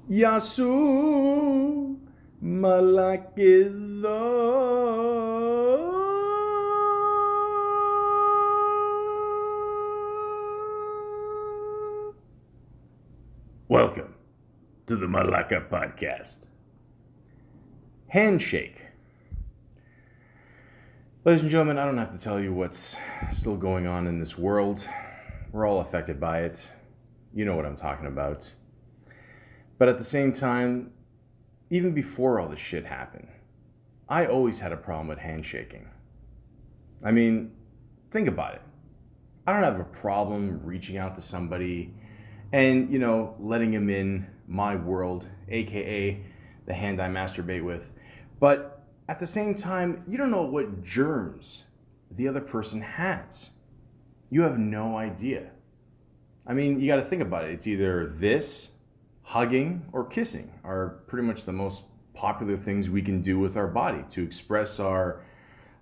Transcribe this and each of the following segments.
Yasu Malakido. Welcome to the Malaka podcast. Handshake. Ladies and gentlemen, I don't have to tell you what's still going on in this world. We're all affected by it. You know what I'm talking about. But at the same time, even before all this shit happened, I always had a problem with handshaking. I mean, think about it. I don't have a problem reaching out to somebody and, letting him in my world, aka the hand I masturbate with. But at the same time, you don't know what germs the other person has. You have no idea. I mean, you got to think about it. It's either this, hugging, or kissing are pretty much the most popular things we can do with our body to express our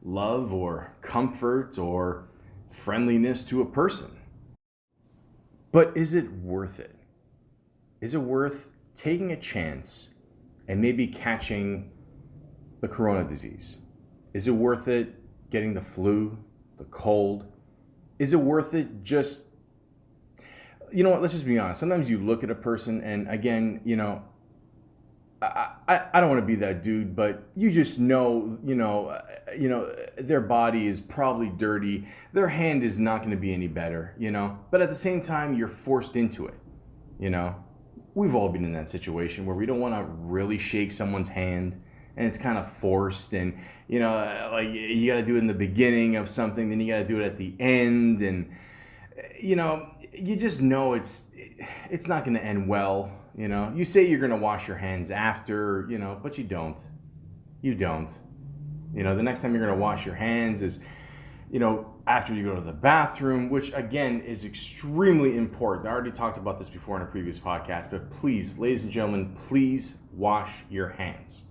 love or comfort or friendliness to a person. But is it worth it? Is it worth taking a chance and maybe catching the corona disease? Is it worth it getting the flu, the cold? Is it worth it just, you know what, let's just be honest. Sometimes you look at a person and again, I don't want to be that dude, but you just know, their body is probably dirty. Their hand is not going to be any better, But at the same time, you're forced into it, We've all been in that situation where we don't want to really shake someone's hand and it's kind of forced and, like you got to do it in the beginning of something, then you got to do it at the end. And, you just know it's not going to end well. You say you're going to wash your hands after, but you don't. You don't. The next time you're going to wash your hands is, after you go to the bathroom, which again is extremely important. I already talked about this before in a previous podcast, but please, ladies and gentlemen, please wash your hands.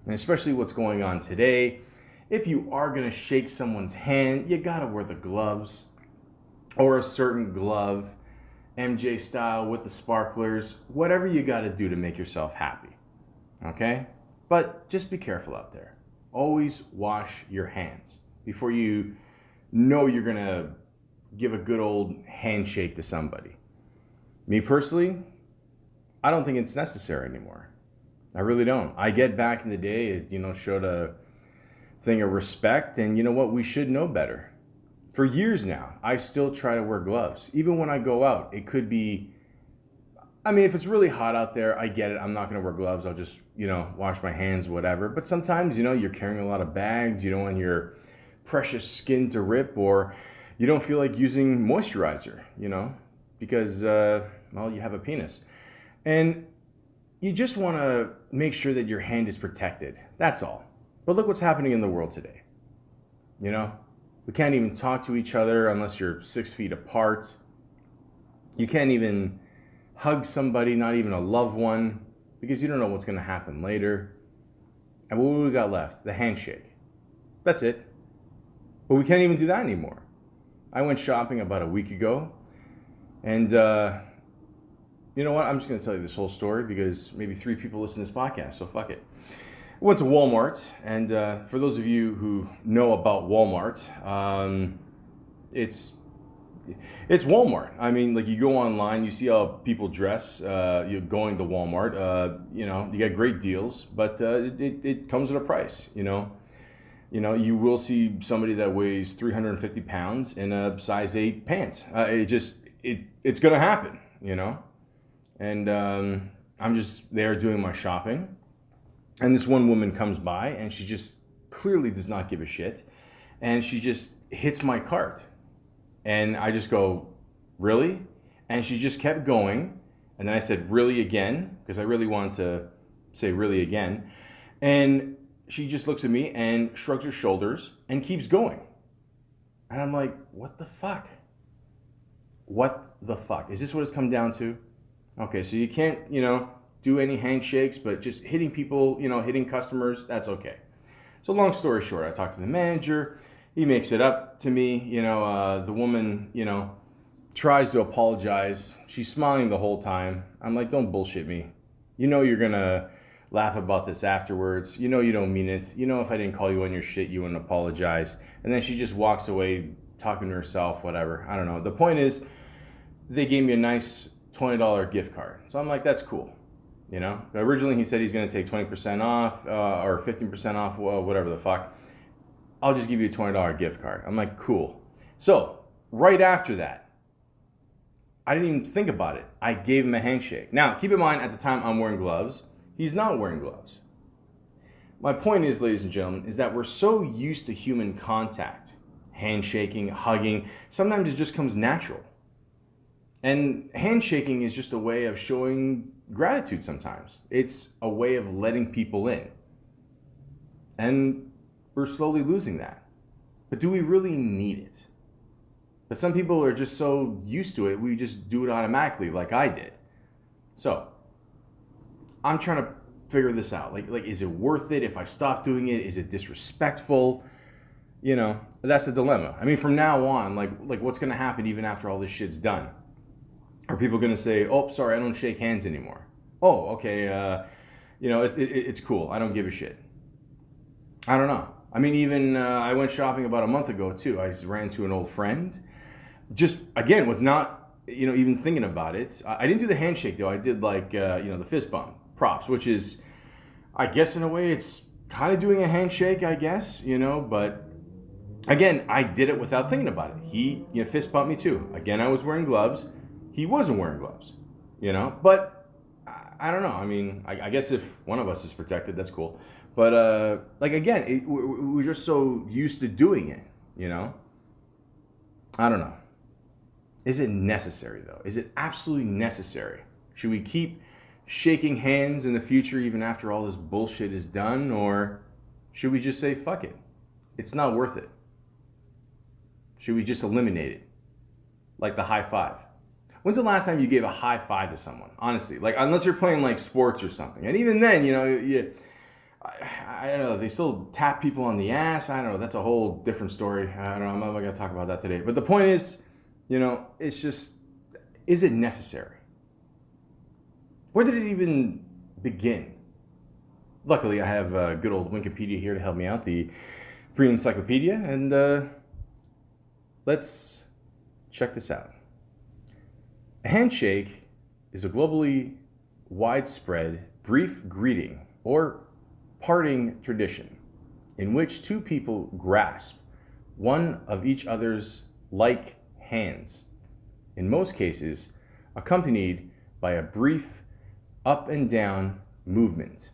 And especially what's going on today, if you are going to shake someone's hand, you got to wear the gloves or a certain glove. MJ style with the sparklers, whatever you got to do to make yourself happy, okay? But just be careful out there. Always wash your hands before you know you're going to give a good old handshake to somebody. Me personally, I don't think it's necessary anymore. I really don't. I get back in the day, it, showed a thing of respect, and you know what? We should know better. For years now, I still try to wear gloves. Even when I go out, it could be, if it's really hot out there, I get it. I'm not going to wear gloves. I'll just, wash my hands, whatever. But sometimes, you're carrying a lot of bags. You don't want your precious skin to rip, or you don't feel like using moisturizer, because, you have a penis. And you just want to make sure that your hand is protected. That's all. But look what's happening in the world today. We can't even talk to each other unless you're 6 feet apart. You can't even hug somebody, not even a loved one, because you don't know what's going to happen later. And what we got left? The handshake. That's it. But we can't even do that anymore. I went shopping about a week ago, and you know what? I'm just going to tell you this whole story because maybe 3 people listen to this podcast, so fuck it. I went to Walmart, and for those of you who know about Walmart, it's Walmart. Like you go online, you see how people dress. You're going to Walmart. You get great deals, but it comes at a price. You will see somebody that weighs 350 pounds in a size 8 pants. It's gonna happen. And I'm just there doing my shopping. And this one woman comes by and she just clearly does not give a shit. And she just hits my cart. And I just go, really? And she just kept going. And then I said, really again? Because I really wanted to say really again. And she just looks at me and shrugs her shoulders and keeps going. And I'm like, what the fuck? What the fuck? Is this what it's come down to? Okay, so you can't, do any handshakes, but just hitting people, hitting customers, that's okay. So long story short, I talked to the manager. He makes it up to me. The woman, tries to apologize. She's smiling the whole time. I'm like, don't bullshit me. You know you're gonna laugh about this afterwards. You know you don't mean it. You know if I didn't call you on your shit, you wouldn't apologize. And then she just walks away talking to herself, whatever. I don't know. The point is, they gave me a nice $20 gift card. So I'm like, that's cool. You know, originally he said he's going to take 20% off or 15% off, well, whatever the fuck. I'll just give you a $20 gift card. I'm like, cool. So right after that, I didn't even think about it. I gave him a handshake. Now, keep in mind, at the time I'm wearing gloves. He's not wearing gloves. My point is, ladies and gentlemen, is that we're so used to human contact, handshaking, hugging. Sometimes it just comes natural. And handshaking is just a way of showing gratitude sometimes. It's a way of letting people in. And we're slowly losing that. But do we really need it? But some people are just so used to it, we just do it automatically like I did. So, I'm trying to figure this out. Like, is it worth it if I stop doing it? Is it disrespectful? You know, that's the dilemma. I mean, from now on, like what's going to happen even after all this shit's done? Are people going to say, oh, sorry, I don't shake hands anymore? Oh, okay, you know, it's cool. I don't give a shit. I don't know. I mean, even I went shopping about a month ago, too. I ran into an old friend. Just, again, with not, you know, even thinking about it. I didn't do the handshake, though. I did, like, you know, the fist bump, props, which is, I guess, in a way, it's kind of doing a handshake, I guess, you know, but again, I did it without thinking about it. He, you know, fist bumped me, too. Again, I was wearing gloves. He wasn't wearing gloves, you know, but I don't know. I mean, I guess if one of us is protected, that's cool. But, like, again, we're just so used to doing it, you know? I don't know. Is it necessary, though? Is it absolutely necessary? Should we keep shaking hands in the future even after all this bullshit is done? Or should we just say, fuck it? It's not worth it. Should we just eliminate it? Like the high five. When's the last time you gave a high five to someone? Honestly, like, unless you're playing like sports or something. And even then, you know, I don't know, they still tap people on the ass. I don't know, that's a whole different story. I don't know, I'm not going to talk about that today. But the point is, you know, it's just, is it necessary? Where did it even begin? Luckily, I have good old Wikipedia here to help me out, the free encyclopedia, and let's check this out. A handshake is a globally widespread brief greeting or parting tradition in which two people grasp one of each other's like hands, in most cases accompanied by a brief up and down movement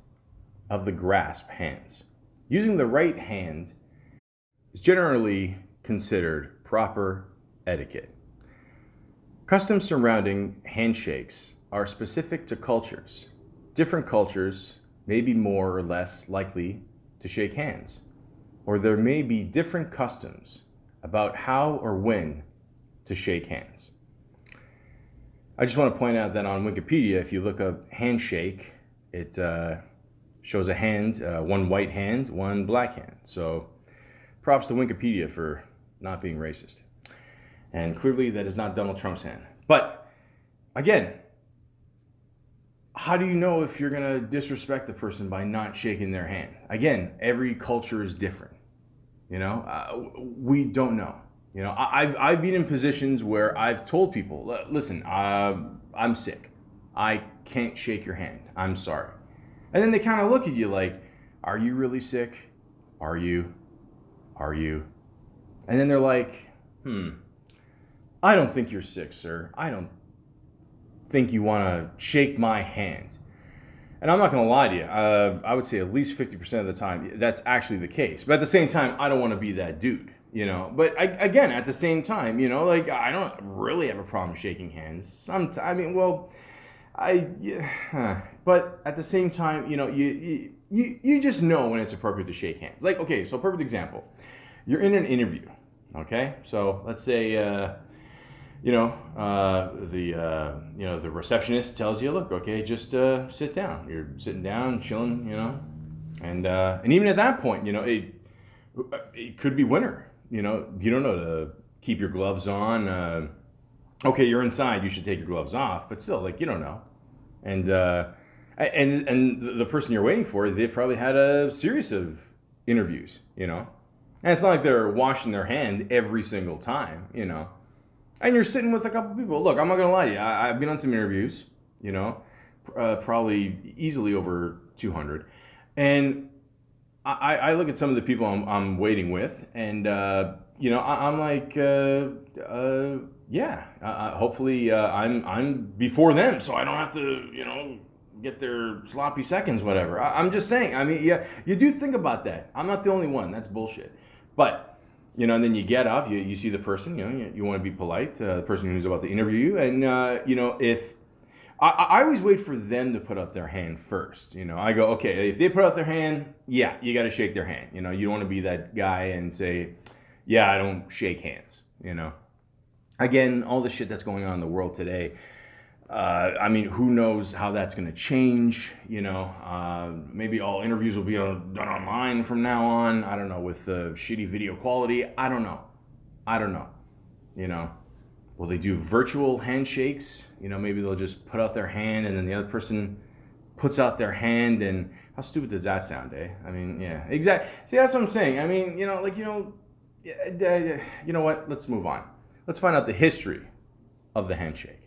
of the grasp hands. Using the right hand is generally considered proper etiquette. Customs surrounding handshakes are specific to cultures. Different cultures may be more or less likely to shake hands, or there may be different customs about how or when to shake hands. I just want to point out that on Wikipedia, if you look up handshake, it shows a hand, one white hand, one black hand. So props to Wikipedia for not being racist. And clearly that is not Donald Trump's hand. But again, how do you know if you're going to disrespect the person by not shaking their hand? Again, every culture is different. You know, we don't know. You know, I've been in positions where I've told people, listen, I'm sick. I can't shake your hand. I'm sorry. And then they kind of look at you like, are you really sick? Are you? Are you? And then they're like, I don't think you're sick, sir. I don't think you want to shake my hand. And I'm not going to lie to you. I would say at least 50% of the time, that's actually the case. But at the same time, I don't want to be that dude, you know. But again, at the same time, you know, like, I don't really have a problem shaking hands. Sometimes, I mean, well, but at the same time, you know, you just know when it's appropriate to shake hands. Like, okay, so perfect example. You're in an interview, okay? So let's say, the receptionist tells you, look, okay, just sit down. You're sitting down, chilling, you know, and even at that point, you know, it could be winter. You know, you don't know to keep your gloves on. Okay, you're inside. You should take your gloves off, but still, like, you don't know. And And the person you're waiting for, they've probably had a series of interviews, you know. And it's not like they're washing their hand every single time, you know. And you're sitting with a couple people. Look, I'm not gonna lie to you. I've been on some interviews, you know, probably easily over 200, and I look at some of the people I'm waiting with, and you know, I'm like, yeah. Hopefully, I'm before them, so I don't have to, you know, get their sloppy seconds, whatever. I'm just saying. I mean, yeah, you do think about that. I'm not the only one. That's bullshit. But you know, and then you get up, you see the person, you know, you want to be polite, the person who's about to interview you, and you know, if I always wait for them to put out their hand first. You know, I go, okay, if they put out their hand, yeah, you got to shake their hand. You know, you don't want to be that guy and say, yeah, I don't shake hands. You know, again, all the shit that's going on in the world today. I mean, who knows how that's going to change? You know, maybe all interviews will be done online from now on. I don't know, with shitty video quality. I don't know. You know. Will they do virtual handshakes? You know, maybe they'll just put out their hand and then the other person puts out their hand. And how stupid does that sound, eh? I mean, yeah, exactly. See, that's what I'm saying. I mean, you know, like, you know, you know what? Let's move on. Let's find out the history of the handshake.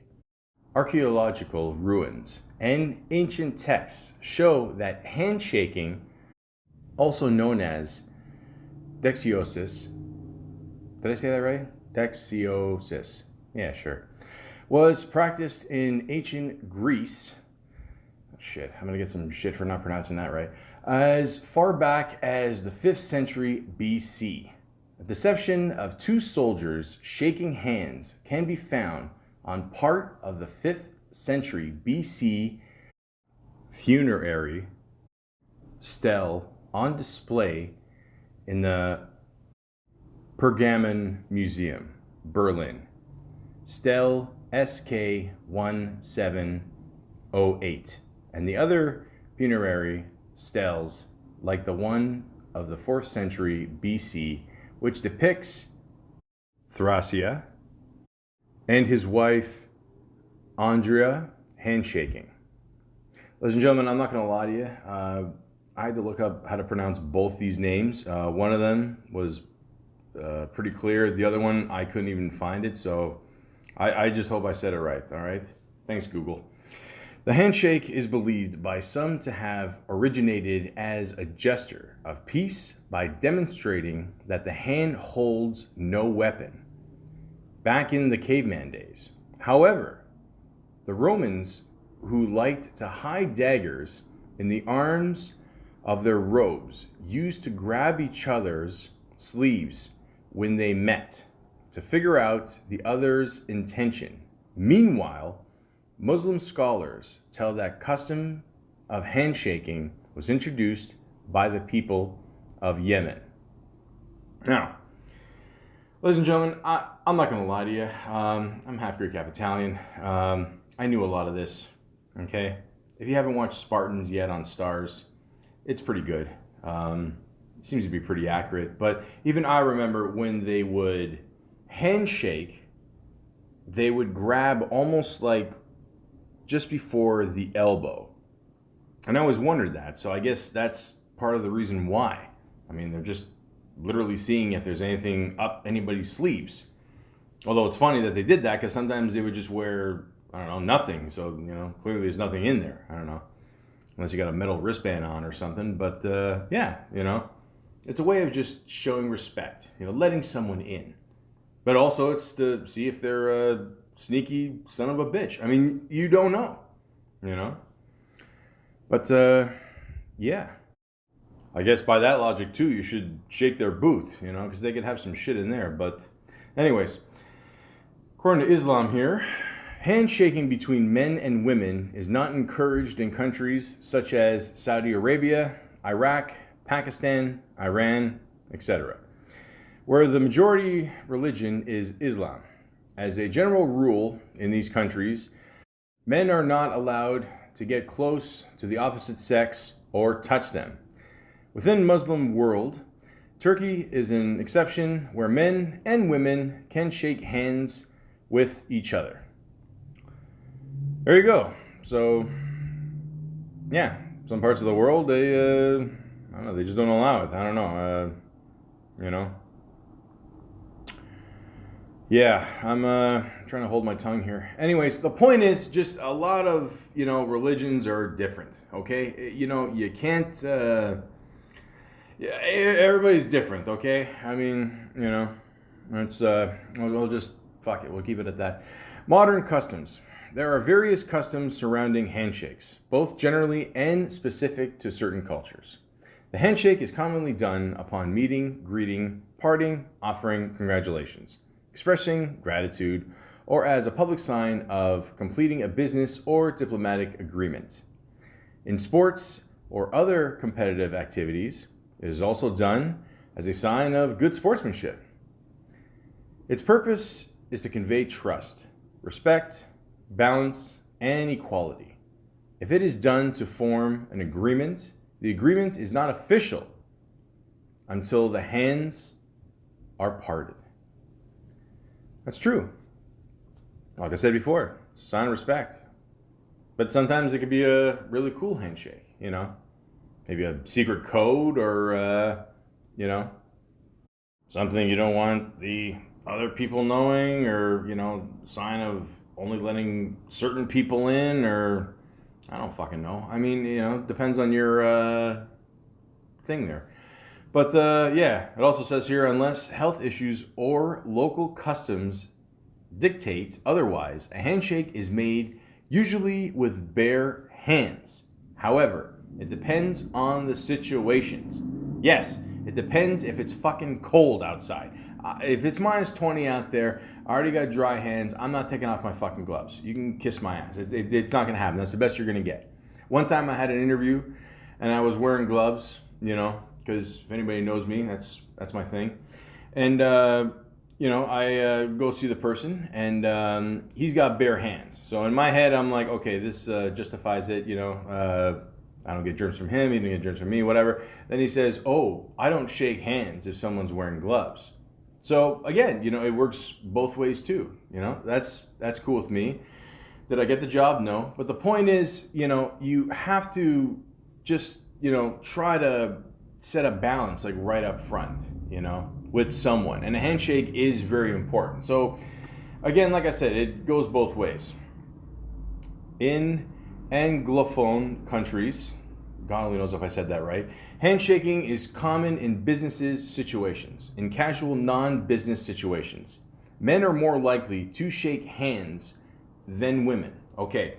Archaeological ruins and ancient texts show that handshaking, also known as dexiosis, did I say that right? Dexiosis. Yeah, sure. Was practiced in ancient Greece. Shit, I'm gonna get some shit for not pronouncing that right. As far back as the 5th century BC. The deception of two soldiers shaking hands can be found on part of the 5th century BC funerary stele on display in the Pergamon Museum, Berlin. Stele SK1708, and the other funerary steles, like the one of the 4th century BC, which depicts Thracia and his wife Andrea handshaking. Ladies and gentlemen, I'm not going to lie to you. I had to look up how to pronounce both these names. One of them was pretty clear. The other one, I couldn't even find it, so I just hope I said it right, all right? Thanks, Google. The handshake is believed by some to have originated as a gesture of peace by demonstrating that the hand holds no weapon back in the caveman days. However, the Romans, who liked to hide daggers in the arms of their robes, used to grab each other's sleeves when they met to figure out the other's intention. Meanwhile, Muslim scholars tell that custom of handshaking was introduced by the people of Yemen. Now, ladies and gentlemen, I'm not going to lie to you. I'm half Greek, half Italian. I knew a lot of this, okay? If you haven't watched Spartans yet on Stars, it's pretty good. Seems to be pretty accurate. But even I remember when they would handshake, they would grab almost like just before the elbow. And I always wondered that. So I guess that's part of the reason why. I mean, they're just literally seeing if there's anything up anybody's sleeves. Although it's funny that they did that because sometimes they would just wear, I don't know, nothing. So, you know, clearly there's nothing in there. I don't know. Unless you got a metal wristband on or something. But yeah, you know, it's a way of just showing respect, you know, letting someone in. But also it's to see if they're a sneaky son of a bitch. I mean, you don't know, you know. But yeah. I guess by that logic too, you should shake their boot, you know, because they could have some shit in there. But anyways, according to Islam here, handshaking between men and women is not encouraged in countries such as Saudi Arabia, Iraq, Pakistan, Iran, etc., where the majority religion is Islam. As a general rule in these countries, men are not allowed to get close to the opposite sex or touch them. Within Muslim world, Turkey is an exception where men and women can shake hands with each other. There you go. So, yeah, some parts of the world, they, I don't know, they just don't allow it. I don't know, you know. Yeah, I'm trying to hold my tongue here. Anyways, the point is just a lot of, religions are different, okay? You can't, yeah, everybody's different, okay? I mean, it's, we'll just, fuck it, we'll keep it at that. Modern customs. There are various customs surrounding handshakes, both generally and specific to certain cultures. The handshake is commonly done upon meeting, greeting, parting, offering congratulations, expressing gratitude, or as a public sign of completing a business or diplomatic agreement. In sports or other competitive activities, it is also done as a sign of good sportsmanship. Its purpose is to convey trust, respect, balance, and equality. If it is done to form an agreement, the agreement is not official until the hands are parted. That's true. Like I said before, it's a sign of respect. But sometimes it could be a really cool handshake, Maybe a secret code or, something you don't want the other people knowing or, sign of only letting certain people in or I don't fucking know. I mean, depends on your thing there. But yeah, it also says here, unless health issues or local customs dictate otherwise, a handshake is made usually with bare hands. However, it depends on the situations. Yes, it depends if it's fucking cold outside. If it's minus 20 out there, I already got dry hands. I'm not taking off my fucking gloves. You can kiss my ass. It's not going to happen. That's the best you're going to get. One time I had an interview and I was wearing gloves, because if anybody knows me, that's my thing. And, I go see the person and he's got bare hands. So in my head, I'm like, okay, this justifies it, I don't get germs from him, he didn't get germs from me, whatever. Then he says, oh, I don't shake hands if someone's wearing gloves. So again, it works both ways too. That's cool with me. Did I get the job? No. But the point is, you have to just, try to set a balance like right up front, with someone. And a handshake is very important. So again, like I said, it goes both ways. In Anglophone countries, God only knows if I said that right, handshaking is common in businesses situations. In casual non-business situations, men are more likely to shake hands than women. Okay,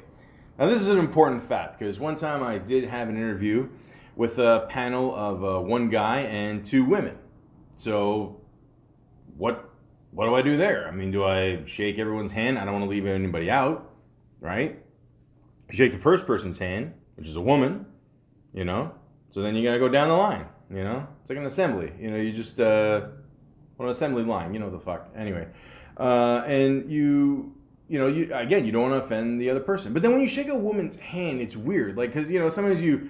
now this is an important fact because one time I did have an interview with a panel of one guy and two women. So what do I do there? I mean, do I shake everyone's hand? I don't want to leave anybody out, right? Shake the first person's hand, which is a woman, so then you gotta go down the line, it's like an assembly, you just an assembly line, the fuck. Anyway, and you again, you don't want to offend the other person. But then when you shake a woman's hand, it's weird, like because sometimes you're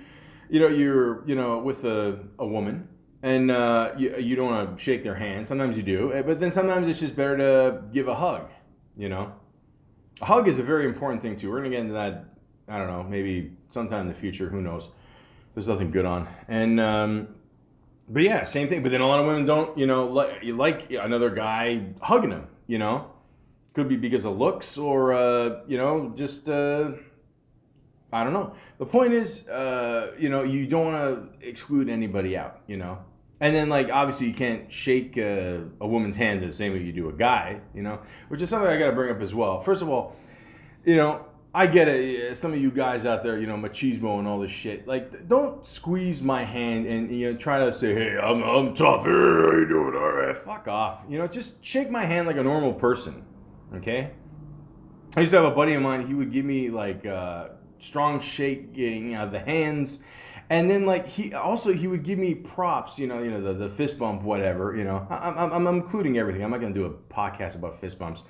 with a woman and you don't want to shake their hand. Sometimes you do, but then sometimes it's just better to give a hug. A hug is a very important thing too. We're gonna get into that. I don't know, maybe sometime in the future. Who knows? There's nothing good on. And but yeah, same thing. But then a lot of women don't, like another guy hugging them. Could be because of looks or just I don't know. The point is, you don't want to exclude anybody out. And then obviously you can't shake a woman's hand the same way you do a guy. Which is something I got to bring up as well. First of all, I get it. Some of you guys out there, machismo and all this shit. Don't squeeze my hand and try to say, "Hey, I'm tough. Hey, how you doing? All right, fuck off." Just shake my hand like a normal person. Okay. I used to have a buddy of mine. He would give me strong shaking of the hands, and then he would give me props. The fist bump, whatever. I'm including everything. I'm not gonna do a podcast about fist bumps.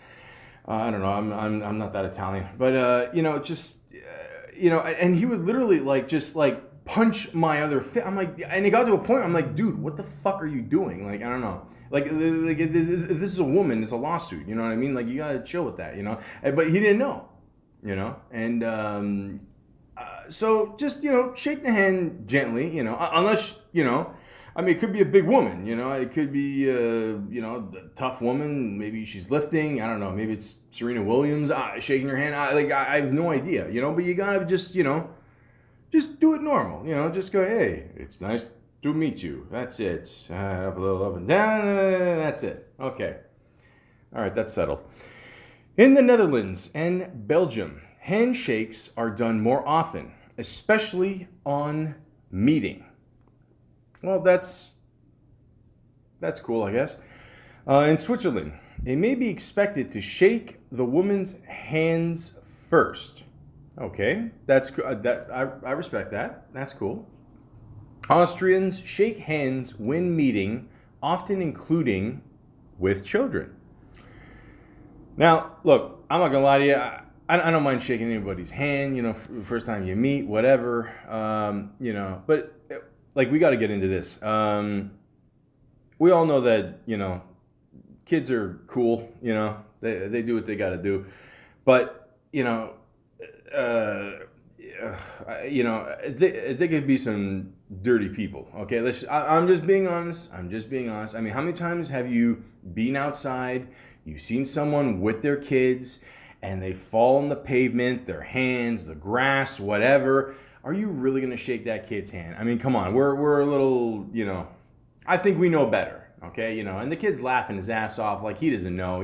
I don't know. I'm not that Italian, but and he would literally just punch my other fist. I'm like, and it got to a point. I'm like, dude, what the fuck are you doing? I don't know. If this is a woman, it's a lawsuit. You know what I mean? You gotta chill with that. But he didn't know. And So just, shake the hand gently, unless, I mean, it could be a big woman, it could be, a tough woman. Maybe she's lifting. I don't know. Maybe it's Serena Williams shaking your hand. I have no idea, but you gotta just do it normal, just go, hey, it's nice to meet you. That's it. Up a little up and down. That's it. Okay. All right. That's settled. In the Netherlands and Belgium, handshakes are done more often, especially on meeting. Well, that's cool, I guess. In Switzerland, it may be expected to shake the woman's hands first. Okay, that's that I respect that. That's cool. Austrians shake hands when meeting, often including with children. Now, look, I'm not gonna lie to you. I don't mind shaking anybody's hand. First time you meet, whatever. But like we got to get into this. We all know that kids are cool. They do what they got to do, but they could be some dirty people. Okay, I'm just being honest. I mean, how many times have you been outside? You've seen someone with their kids, and they fall on the pavement, their hands, the grass, whatever. Are you really gonna shake that kid's hand? I mean, come on. We're a little, I think we know better. Okay, and the kid's laughing his ass off like he doesn't know.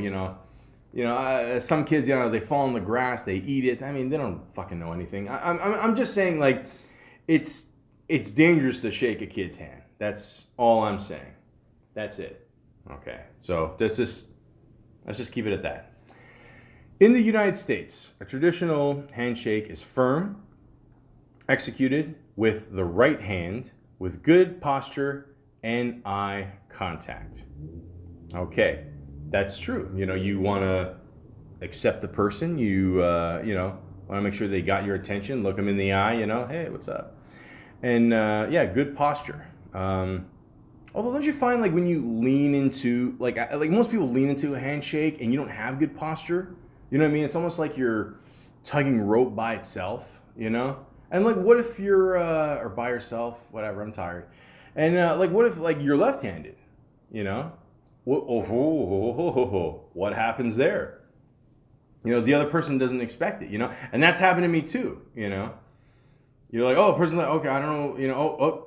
Some kids, they fall in the grass, they eat it. I mean, they don't fucking know anything. I'm just saying, like, it's dangerous to shake a kid's hand. That's all I'm saying. That's it. Okay, so let's just keep it at that. In the United States, a traditional handshake is firm, executed with the right hand, with good posture and eye contact. Okay. That's true. You want to accept the person. You want to make sure they got your attention. Look them in the eye. Hey, what's up? And good posture. Although, don't you find like when you lean into like most people lean into a handshake and you don't have good posture? You know what I mean? It's almost like you're tugging rope by itself. And like, what if you're or by yourself? Whatever. I'm tired. And what if like you're left-handed? What happens there? The other person doesn't expect it, and that's happened to me too, You're like, oh, a person's like, okay, I don't know,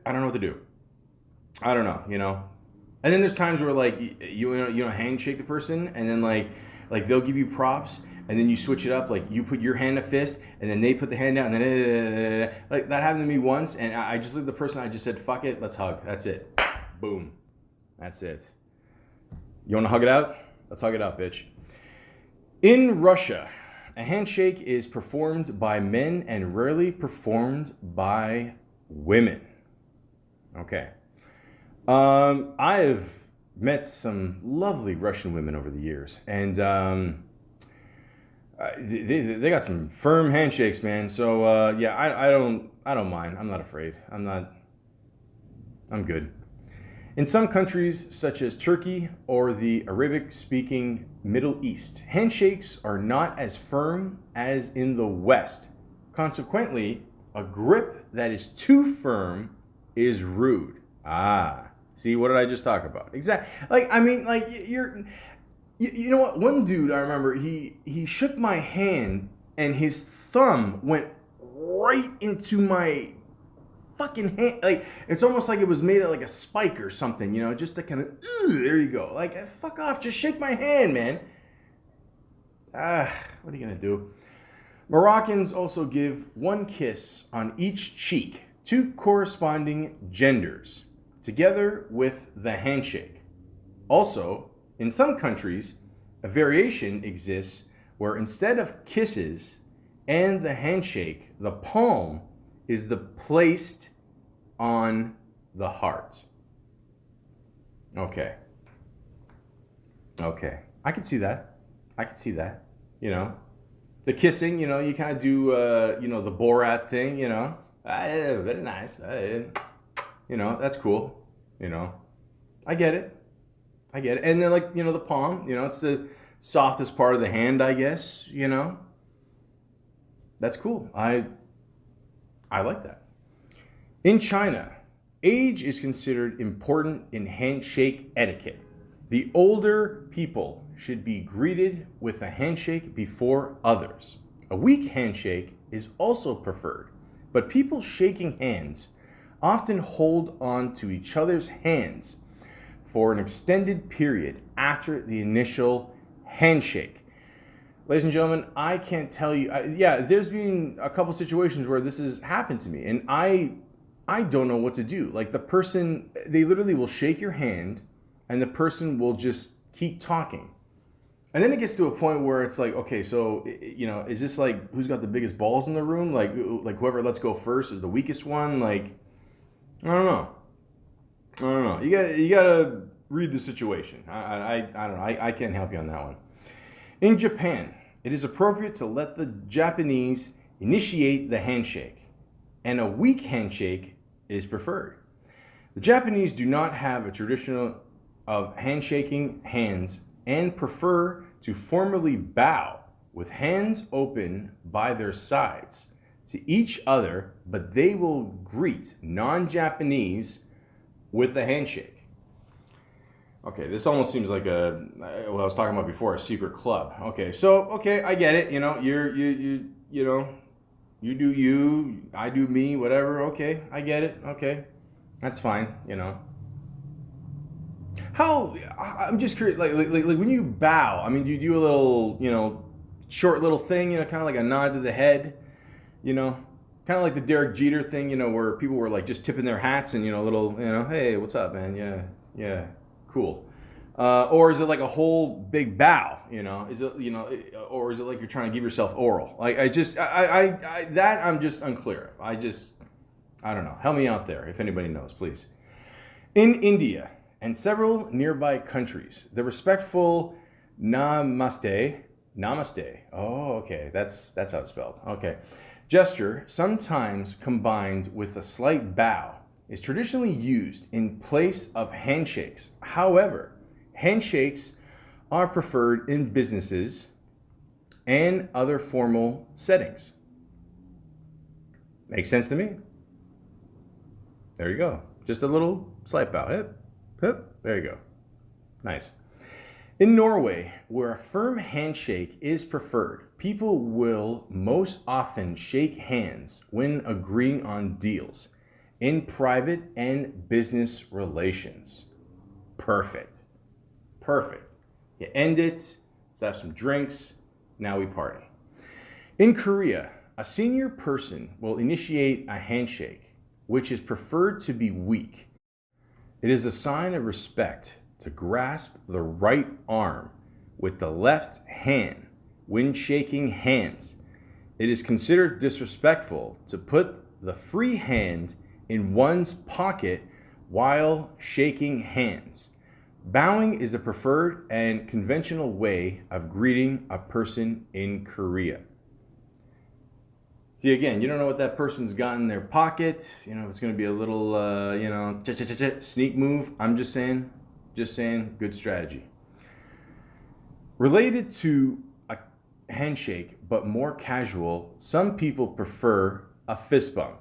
I don't know what to do. I don't know, And then there's times where like you handshake the person, and then like they'll give you props, and then you switch it up, like you put your hand to fist, and then they put the hand down, and then like that happened to me once, and I just looked at the person, I just said, fuck it, let's hug. That's it. Boom. That's it. You want to hug it out? Let's hug it out, bitch. In Russia, a handshake is performed by men and rarely performed by women. Okay. I have met some lovely Russian women over the years, and they got some firm handshakes, man. So I don't mind. I'm not afraid. I'm good. In some countries, such as Turkey or the Arabic-speaking Middle East, handshakes are not as firm as in the West. Consequently, a grip that is too firm is rude. See, what did I just talk about? Exactly. You know what? One dude I remember, he shook my hand and his thumb went right into my fucking hand. Like, it's almost like it was made of like a spike or something, just to kind of, there you go. Like, fuck off, just shake my hand, man. What are you gonna do? Moroccans also give one kiss on each cheek to corresponding genders, together with the handshake. Also, in some countries, a variation exists where instead of kisses and the handshake, the palm is placed on the heart. Okay. I can see that. The kissing, you kind of do, the Borat thing, very nice. That's cool. I get it. And then the palm, it's the softest part of the hand, I guess, That's cool. I like that. In China, age is considered important in handshake etiquette. The older people should be greeted with a handshake before others. A weak handshake is also preferred, but people shaking hands often hold on to each other's hands for an extended period after the initial handshake. Ladies and gentlemen, I can't tell you. Yeah, there's been a couple situations where this has happened to me, and I don't know what to do. Like the person, they literally will shake your hand, and the person will just keep talking. And then it gets to a point where it's like, okay, so is this like who's got the biggest balls in the room? Like whoever lets go first is the weakest one. Like I don't know. I don't know. You gotta read the situation. I don't know. I can't help you on that one. In Japan, it is appropriate to let the Japanese initiate the handshake, and a weak handshake is preferred. The Japanese do not have a tradition of handshaking hands and prefer to formally bow with hands open by their sides to each other, but they will greet non-Japanese with a handshake. Okay, this almost seems like what I was talking about before, a secret club. Okay, I get it. You do you, I do me, whatever. Okay, I get it. Okay, that's fine. How I'm just curious, like when you bow, I mean, do you do a little, short little thing, kind of like a nod to the head, you know, kind of like the Derek Jeter thing, where people were like just tipping their hats and little, hey, what's up, man? Yeah, cool. Or is it like a whole big bow? Is it or is it like you're trying to give yourself oral? Like I'm just unclear. I don't know. Help me out there if anybody knows, please. In India and several nearby countries, the respectful namaste. Oh, okay, that's how it's spelled. Okay, gesture, sometimes combined with a slight bow, is traditionally used in place of handshakes. However, handshakes are preferred in businesses and other formal settings. Makes sense to me. There you go. Just a little slight bow. Hip, hip. There you go. Nice. In Norway, where a firm handshake is preferred, people will most often shake hands when agreeing on deals in private and business relations. Perfect. You end it, let's have some drinks, now we party. In Korea, a senior person will initiate a handshake, which is preferred to be weak. It is a sign of respect to grasp the right arm with the left hand when shaking hands. It is considered disrespectful to put the free hand in one's pocket while shaking hands. Bowing is the preferred and conventional way of greeting a person in Korea. See, again, you don't know what that person's got in their pocket. It's going to be a little, sneak move. I'm just saying, good strategy. Related to a handshake, but more casual, some people prefer a fist bump.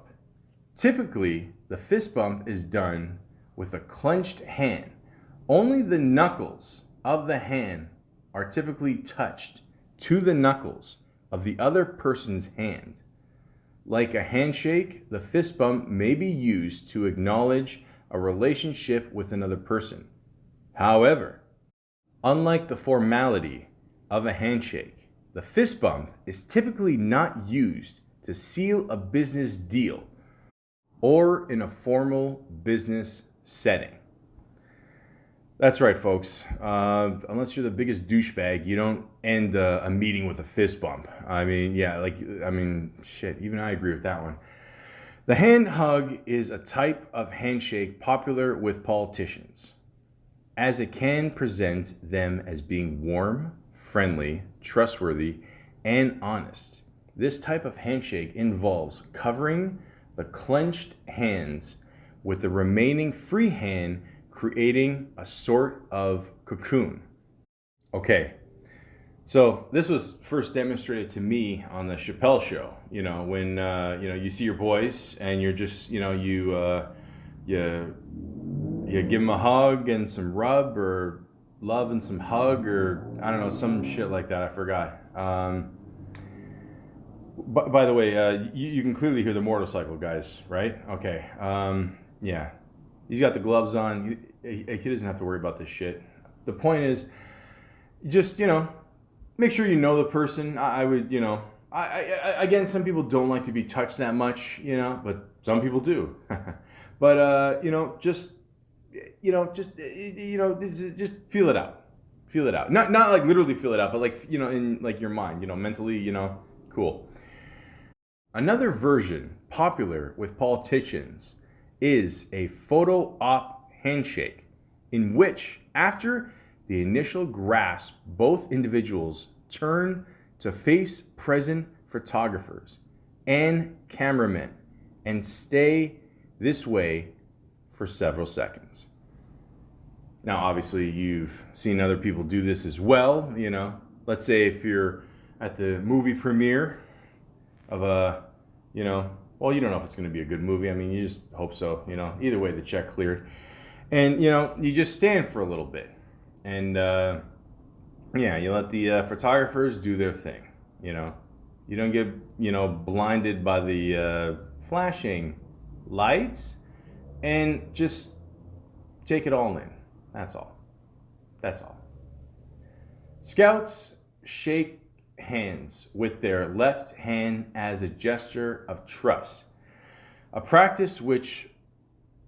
Typically, the fist bump is done with a clenched hand. Only the knuckles of the hand are typically touched to the knuckles of the other person's hand. Like a handshake, the fist bump may be used to acknowledge a relationship with another person. However, unlike the formality of a handshake, the fist bump is typically not used to seal a business deal or in a formal business setting. That's right, folks. Unless you're the biggest douchebag, you don't end a meeting with a fist bump. Shit, even I agree with that one. The hand hug is a type of handshake popular with politicians, as it can present them as being warm, friendly, trustworthy, and honest. This type of handshake involves covering the clenched hands with the remaining free hand, creating a sort of cocoon. Okay, So this was first demonstrated to me on the Chappelle show. When you see your boys and you're just you give them a hug and some rub, or love and some hug, or I don't know, some shit like that. I forgot. By the way, you can clearly hear the motorcycle guys, right? Okay. Yeah, he's got the gloves on. He doesn't have to worry about this shit. The point is, just make sure you know the person. I would, again, some people don't like to be touched that much, but some people do. But just feel it out. Feel it out. Not like literally feel it out, but like in like your mind, mentally, cool. Another version popular with politicians is a photo op handshake, in which, after the initial grasp, both individuals turn to face present photographers and cameramen and stay this way for several seconds. Now, obviously, you've seen other people do this as well. Let's say if you're at the movie premiere of well, you don't know if it's going to be a good movie. I mean, you just hope so. Either way, the check cleared. And, you just stand for a little bit. And, you let the photographers do their thing. You don't get, blinded by the flashing lights, and just take it all in. That's all. That's all. Scouts shake hands with their left hand as a gesture of trust, a practice which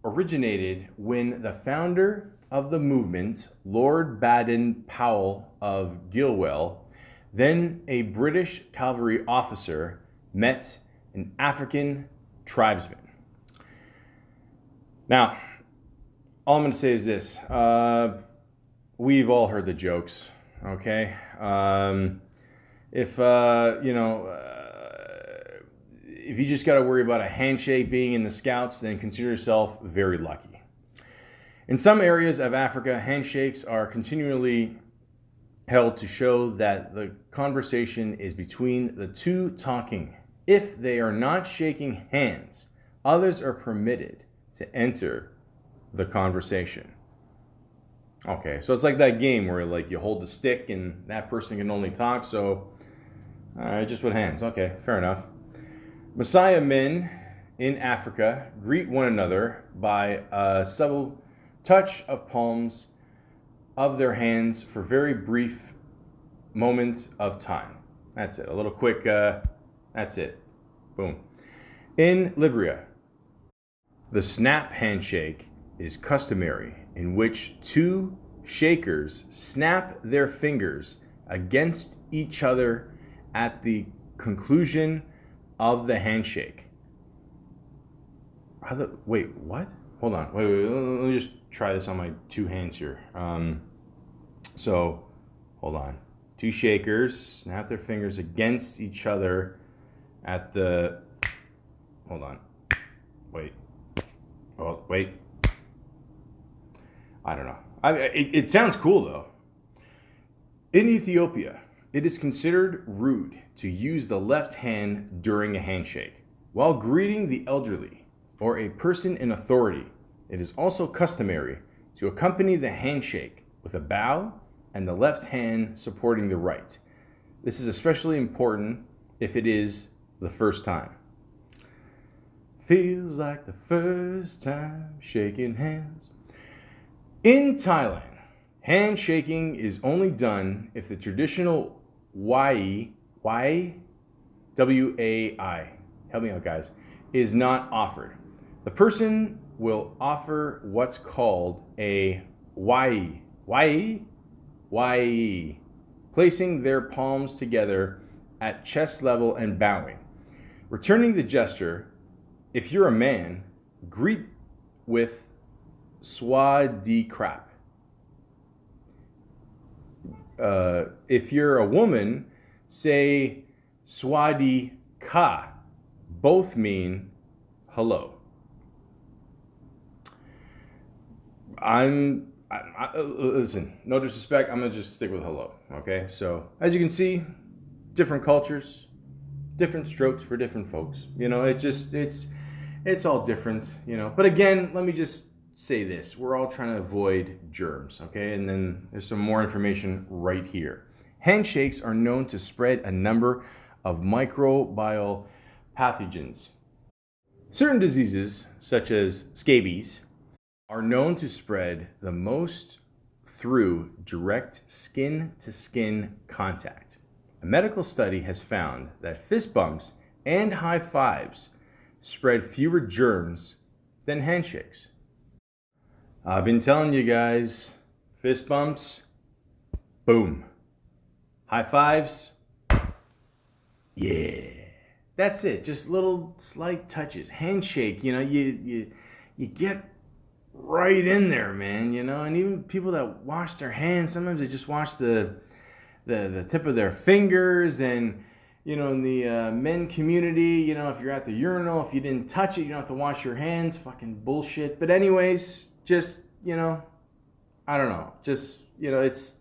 originated when the founder of the movement, Lord Baden-Powell of Gilwell, then a British cavalry officer, met an African tribesman. Now, all I'm going to say is this. We've all heard the jokes, okay? If you just got to worry about a handshake being in the Scouts, then consider yourself very lucky. In some areas of Africa, handshakes are continually held to show that the conversation is between the two talking. If they are not shaking hands, others are permitted to enter the conversation. Okay, so it's like that game where like you hold the stick and that person can only talk, so all right, just with hands. Okay, fair enough. Messiah men in Africa greet one another by a subtle touch of palms of their hands for very brief moment of time. That's it. A little quick, that's it. Boom. In Liberia, the snap handshake is customary, in which two shakers snap their fingers against each other at the conclusion of the handshake. Wait, what? Hold on. Wait, let me just try this on my two hands here. So, hold on. Two shakers snap their fingers against each other at the... Hold on. Wait. Oh, wait. I don't know. It sounds cool, though. In Ethiopia, it is considered rude to use the left hand during a handshake. While greeting the elderly or a person in authority, it is also customary to accompany the handshake with a bow and the left hand supporting the right. This is especially important if it is the first time. Feels like the first time shaking hands. In Thailand, handshaking is only done if the traditional W-A-I, help me out guys, is not offered. The person will offer what's called a wai, placing their palms together at chest level and bowing. Returning the gesture, if you're a man, greet with Swadee Krap. If you're a woman, say Swadee Ka. Both mean hello. I Listen, no disrespect, I'm gonna just stick with hello, okay? So, as you can see, different cultures, different strokes for different folks. It's all different, But again, let me just say this. We're all trying to avoid germs, okay? And then there's some more information right here. Handshakes are known to spread a number of microbial pathogens. Certain diseases, such as scabies, are known to spread the most through direct skin-to-skin contact. A medical study has found that fist bumps and high fives spread fewer germs than handshakes. I've been telling you guys, fist bumps, boom. High fives, yeah. That's it. Just little slight touches. Handshake, you get right in there, man, and even people that wash their hands, sometimes they just wash the tip of their fingers. And in the men community, if you're at the urinal, if you didn't touch it, you don't have to wash your hands. Fucking bullshit. But anyways, just I don't know, just it's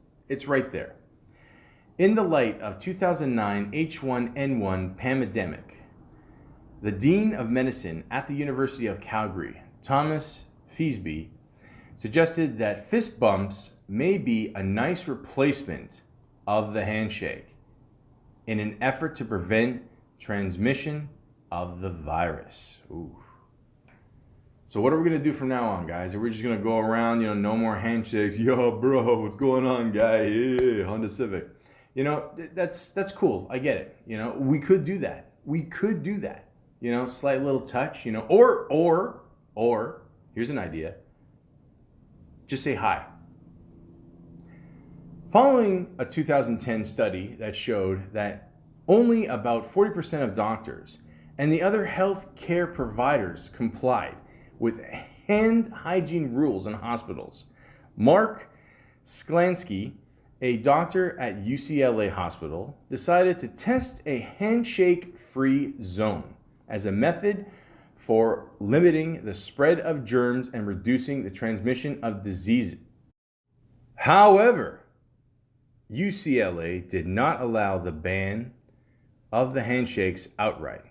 right there. In the light of 2009 H1N1 pandemic, the Dean of Medicine at the University of Calgary, Thomas Feasby, suggested that fist bumps may be a nice replacement of the handshake in an effort to prevent transmission of the virus. Ooh. So what are we going to do from now on, guys? Are we just going to go around, no more handshakes? Yo, bro, what's going on, guy? Yeah, Honda Civic. That's cool. I get it. We could do that. Slight little touch, or here's an idea. Just say hi. Following a 2010 study that showed that only about 40% of doctors and the other health care providers complied with hand hygiene rules in hospitals, Mark Sklansky, a doctor at UCLA Hospital, decided to test a handshake-free zone as a method for limiting the spread of germs and reducing the transmission of disease. However, UCLA did not allow the ban of the handshakes outright,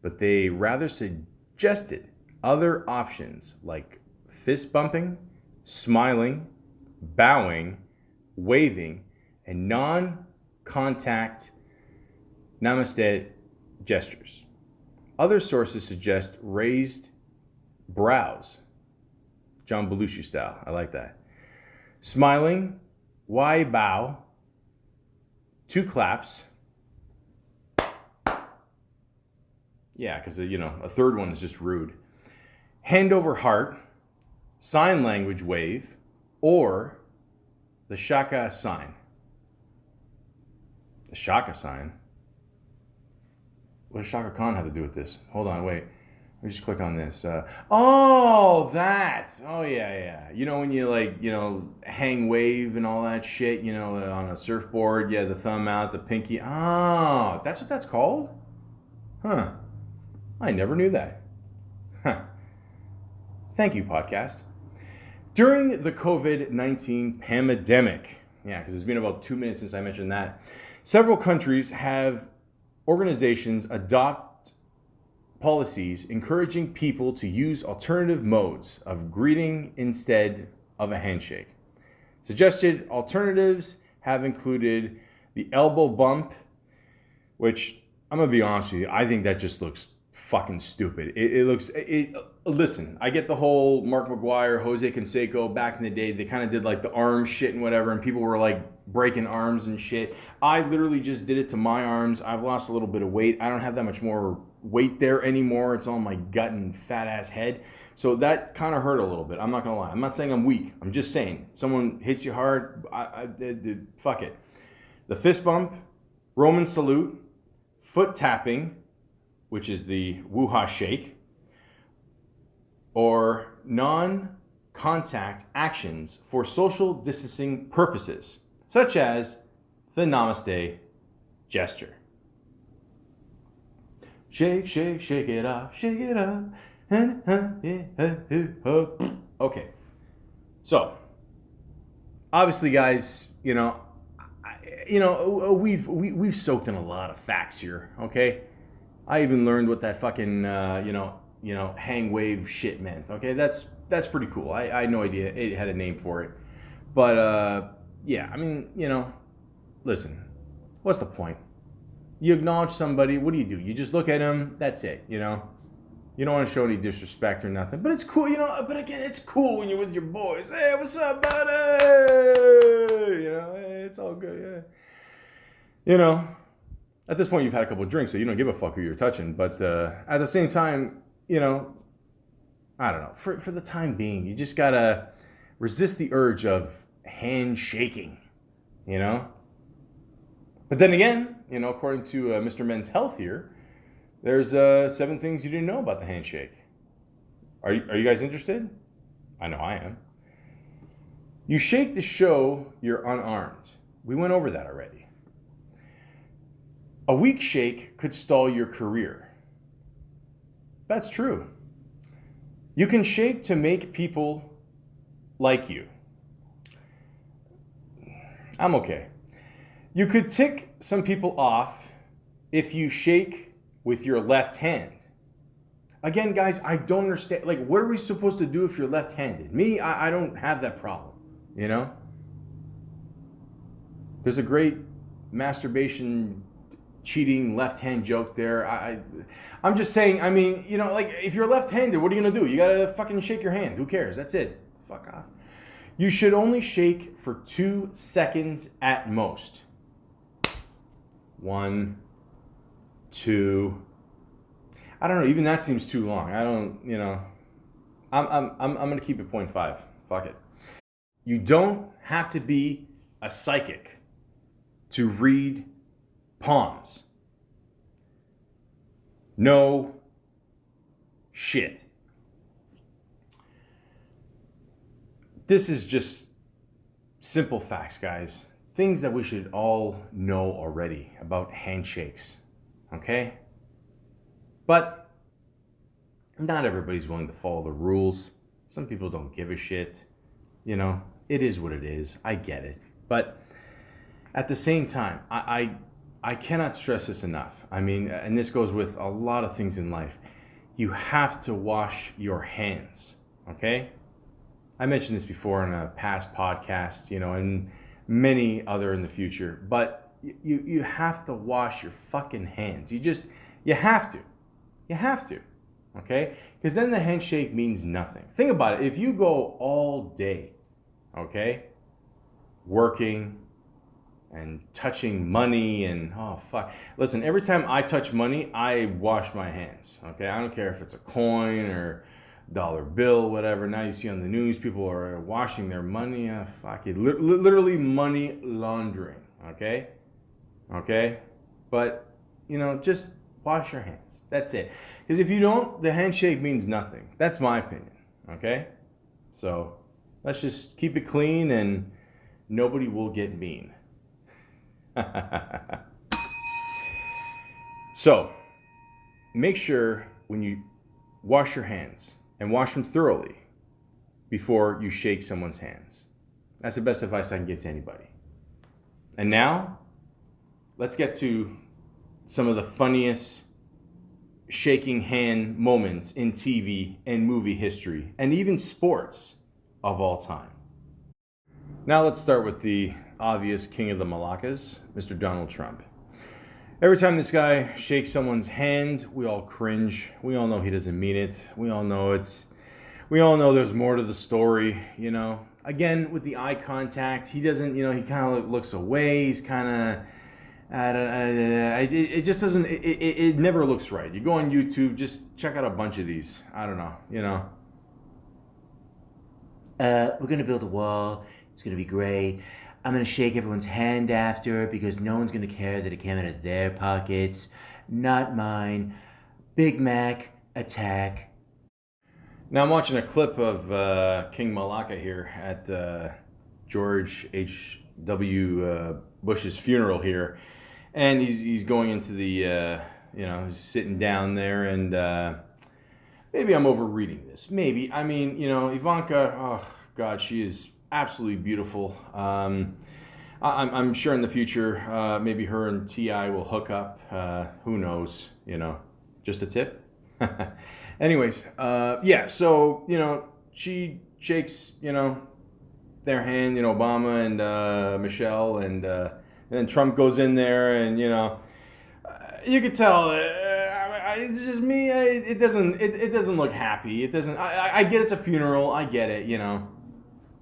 but they rather suggested other options like fist bumping, smiling, bowing, waving, and non-contact namaste gestures. Other sources suggest raised brows, John Belushi style. I like that. Smiling, why bow, 2 claps. Yeah, because a third one is just rude. Hand over heart, sign language wave, or the Shaka sign. The Shaka sign? What does Shaka Khan have to do with this? Hold on, wait. Let me just click on this. That. Oh, yeah. When you hang wave and all that shit, on a surfboard, the thumb out, the pinky. Oh, that's what that's called? Huh. I never knew that. Huh. Thank you, podcast. During the COVID-19 pandemic, because it's been about 2 minutes since I mentioned that, several countries have organizations adopt policies encouraging people to use alternative modes of greeting instead of a handshake. Suggested alternatives have included the elbow bump, which I'm going to be honest with you, I think that just looks fucking stupid. Listen, I get the whole Mark McGuire, Jose Canseco, back in the day, they kind of did like the arm shit and whatever, and people were like breaking arms and shit. I literally just did it to my arms. I've lost a little bit of weight. I don't have that much more weight there anymore. It's on my gut and fat ass head. So that kind of hurt a little bit. I'm not going to lie. I'm not saying I'm weak. I'm just saying someone hits you hard, fuck it. The fist bump, Roman salute, foot tapping, which is the woo-ha shake, or non-contact actions for social distancing purposes, such as the namaste gesture. Shake, shake, shake it up, Okay, so obviously, guys, we've soaked in a lot of facts here. Okay, I even learned what that fucking hang wave shit meant. Okay, that's pretty cool. I had no idea it had a name for it, but yeah, I mean, listen, what's the point? You acknowledge somebody. What do? You just look at them. That's it. You don't want to show any disrespect or nothing, but it's cool, But again, it's cool when you're with your boys. Hey, what's up, buddy? Hey, it's all good. Yeah. At this point, you've had a couple of drinks, so you don't give a fuck who you're touching. But at the same time, I don't know. For the time being, you just gotta resist the urge of handshaking. But then again, according to Mr. Men's Health here, there's 7 things you didn't know about the handshake. Are you guys interested? I know I am. You shake to show you're unarmed. We went over that already. A weak shake could stall your career. That's true. You can shake to make people like you. I'm okay. You could tick some people off if you shake with your left hand. Again, guys, I don't understand. Like, what are we supposed to do if you're left-handed? Me, I don't have that problem, There's a great masturbation cheating left-hand joke there. I'm just saying, I mean, like, if you're left-handed, what are you going to do? You got to fucking shake your hand. Who cares? That's it. Fuck off. You should only shake for 2 seconds at most. 1, 2. I don't know. Even that seems too long. I don't. I'm gonna keep it 0.5. Fuck it. You don't have to be a psychic to read palms. No shit. This is just simple facts, guys. Things that we should all know already about handshakes. Okay? But not everybody's willing to follow the rules. Some people don't give a shit. It is what it is. I get it. But at the same time, I cannot stress this enough. I mean, and this goes with a lot of things in life. You have to wash your hands, okay? I mentioned this before in a past podcast, and many other in the future. But you have to wash your fucking hands. You have to. You have to, okay? Because then the handshake means nothing. Think about it. If you go all day, okay, working and touching money and, oh, fuck. Listen, every time I touch money, I wash my hands, okay? I don't care if it's a coin or dollar bill, whatever. Now you see on the news, people are washing their money. Fuck it. Literally money laundering, okay? Okay? But, just wash your hands. That's it. Because if you don't, the handshake means nothing. That's my opinion. Okay? So let's just keep it clean and nobody will get mean. So make sure when you wash your hands and wash them thoroughly before you shake someone's hands. That's the best advice I can give to anybody. And now, let's get to some of the funniest shaking hand moments in TV and movie history, and even sports of all time. Now let's start with the obvious king of the Malakas, Mr. Donald Trump. Every time this guy shakes someone's hand, we all cringe. We all know he doesn't mean it. We all know there's more to the story, Again, with the eye contact, he doesn't, he kind of looks away. He's kind of, it just doesn't, it never looks right. You go on YouTube, just check out a bunch of these. I don't know, We're going to build a wall. It's going to be great. I'm going to shake everyone's hand after because no one's going to care that it came out of their pockets, not mine. Big Mac, attack. Now I'm watching a clip of King Malaka here at George H.W. Bush's funeral here, and he's going into the he's sitting down there, and maybe I'm overreading this. Maybe, I mean, Ivanka. Oh God, she is absolutely beautiful. I'm sure in the future, maybe her and Ti will hook up. Who knows? Just a tip. Anyways, yeah. So she shakes their hand, Obama and Michelle, and then Trump goes in there, and you could tell. It's just me. It doesn't look happy. It doesn't. I get it's a funeral. I get it.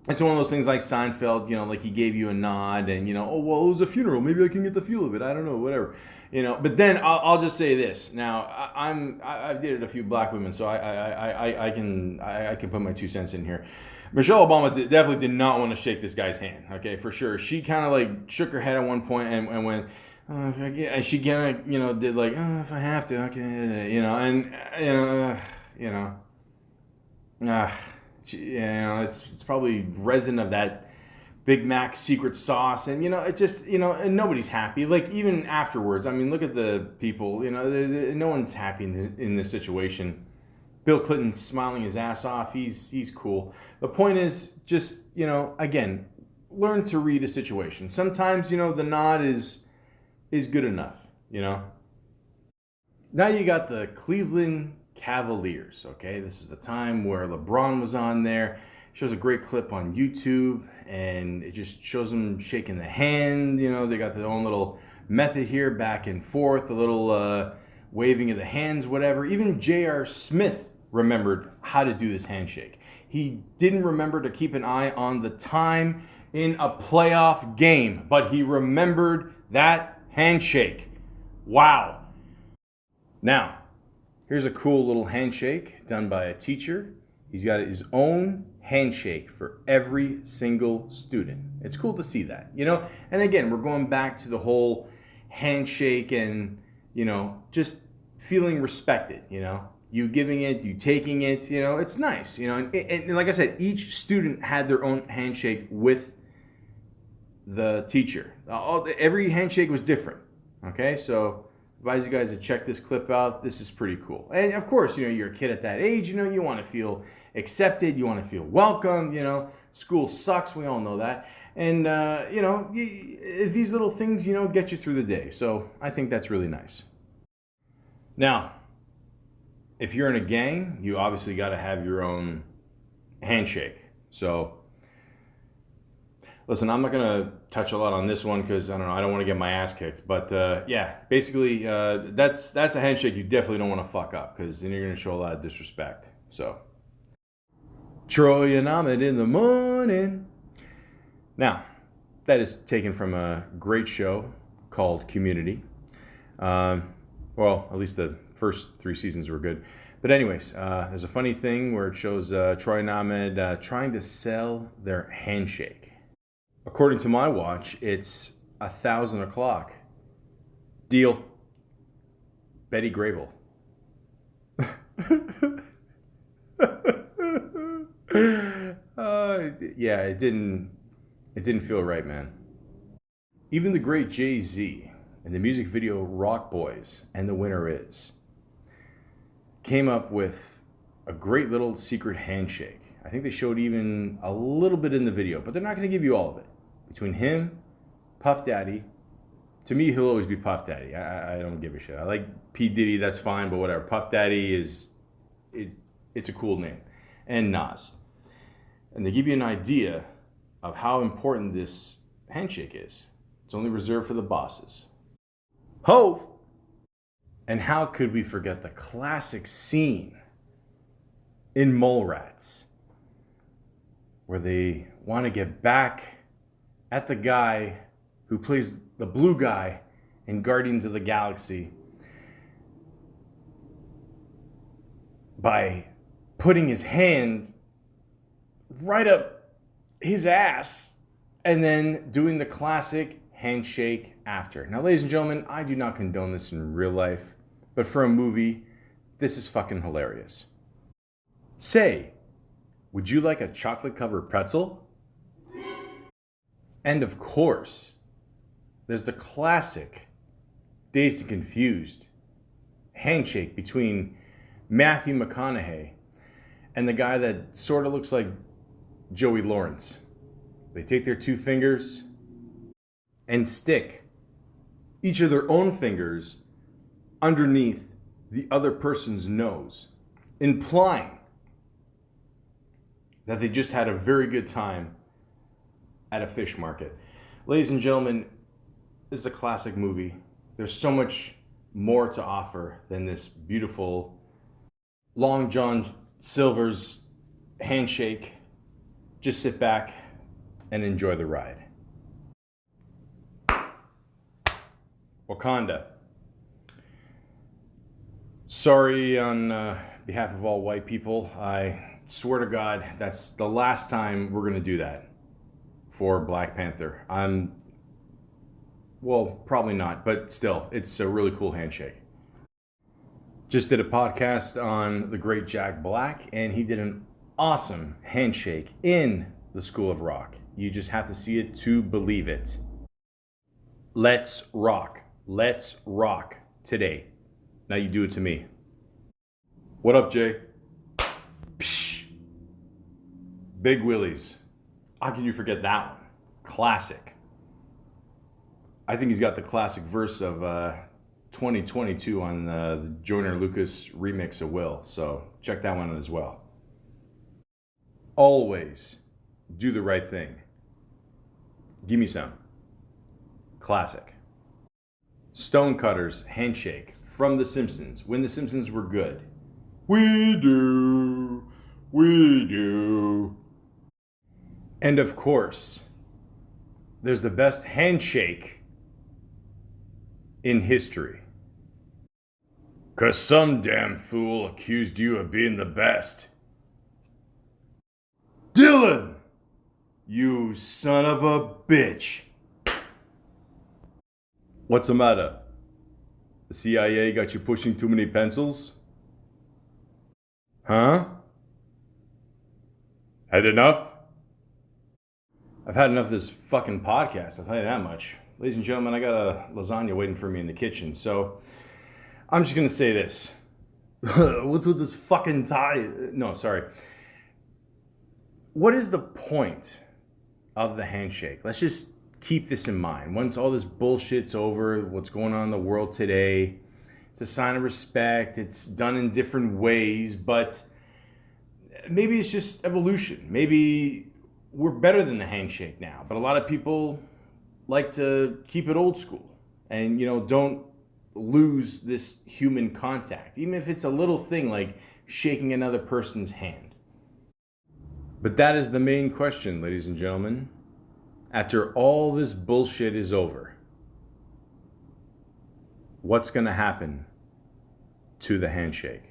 It's one of those things like Seinfeld, like he gave you a nod and, oh, well, it was a funeral. Maybe I can get the feel of it. I don't know, whatever. But then I'll just say this. Now, I've dated a few black women, so I can put my 2 cents in here. Michelle Obama definitely did not want to shake this guy's hand, okay, for sure. She kind of like shook her head at one point and went, and she kind of, did like, oh, if I have to, okay, and, it's probably resin of that Big Mac secret sauce, and it just and nobody's happy. Like even afterwards, I mean, look at the people. No one's happy in this situation. Bill Clinton's smiling his ass off. He's cool. The point is just again, learn to read a situation. Sometimes the nod is good enough. Now you got the Cleveland Cavaliers, okay? This is the time where LeBron was on there. Shows a great clip on YouTube, and it just shows them shaking the hand. They got their own little method here, back and forth, a little waving of the hands, whatever. Even J.R. Smith remembered how to do this handshake. He didn't remember to keep an eye on the time in a playoff game, but he remembered that handshake. Wow. Now, here's a cool little handshake done by a teacher. He's got his own handshake for every single student. It's cool to see that, And again, we're going back to the whole handshake and, just feeling respected, You giving it, you taking it, it's nice, And like I said, each student had their own handshake with the teacher. Every handshake was different, okay? So advise you guys to check this clip out. This is pretty cool. And of course, you're a kid at that age, you want to feel accepted, you want to feel welcome, school sucks, we all know that. And, these little things, get you through the day. So I think that's really nice. Now, if you're in a gang, you obviously got to have your own handshake. So listen, I'm not going to touch a lot on this one because I don't want to get my ass kicked. But yeah, basically, that's a handshake you definitely don't want to fuck up because then you're going to show a lot of disrespect. So, Troy and Ahmed in the morning. Now, that is taken from a great show called Community. Well, at least the first 3 seasons were good. But anyways, there's a funny thing where it shows Troy and Ahmed trying to sell their handshake. According to my watch, it's 1,000 o'clock. Deal. Betty Grable. Yeah, it didn't feel right, man. Even the great Jay-Z in the music video Rock Boys and The Winner Is came up with a great little secret handshake. I think they showed even a little bit in the video, but they're not going to give you all of it. Between him, Puff Daddy, to me, he'll always be Puff Daddy. I don't give a shit. I like P. Diddy, that's fine, but whatever. Puff Daddy it's a cool name. And Nas. And they give you an idea of how important this handshake is. It's only reserved for the bosses. Hove! And how could we forget the classic scene in Mallrats where they want to get back at the guy who plays the blue guy in Guardians of the Galaxy by putting his hand right up his ass and then doing the classic handshake after. Now, ladies and gentlemen, I do not condone this in real life, but for a movie, this is fucking hilarious. Say, would you like a chocolate-covered pretzel? And of course, there's the classic Dazed and Confused handshake between Matthew McConaughey and the guy that sort of looks like Joey Lawrence. They take their two fingers and stick each of their own fingers underneath the other person's nose, implying that they just had a very good time at a fish market. Ladies and gentlemen, this is a classic movie. There's so much more to offer than this beautiful Long John Silver's Handshake. Just sit back and enjoy the ride. Wakanda. Sorry on behalf of all white people. I swear to God, that's the last time we're going to do that for Black Panther. Well, probably not, but still, it's a really cool handshake. Just did a podcast on the great Jack Black, and he did an awesome handshake in the School of Rock. You just have to see it to believe it. Let's rock. Let's rock today. Now you do it to me. What up, Jay? Psh. Big Willies. How can you forget that one? Classic. I think he's got the classic verse of 2022 on the Joyner Lucas remix of Will. So check that one out as well. Always do the right thing. Give me some. Classic. Stonecutters handshake from The Simpsons. When The Simpsons were good. We do. We do. And of course, there's the best handshake in history. 'Cause some damn fool accused you of being the best. Dylan! You son of a bitch. What's the matter? The CIA got you pushing too many pencils? Huh? Had enough? I've had enough of this fucking podcast, I'll tell you that much. Ladies and gentlemen, I got a lasagna waiting for me in the kitchen, so I'm just gonna say this. What's with this fucking tie? No, sorry. What is the point of the handshake? Let's just keep this in mind. Once all this bullshit's over, what's going on in the world today, it's a sign of respect. It's done in different ways, but maybe it's just evolution. Maybe we're better than the handshake now, but a lot of people like to keep it old school and, don't lose this human contact, even if it's a little thing like shaking another person's hand. But that is the main question, ladies and gentlemen. After all this bullshit is over, what's going to happen to the handshake?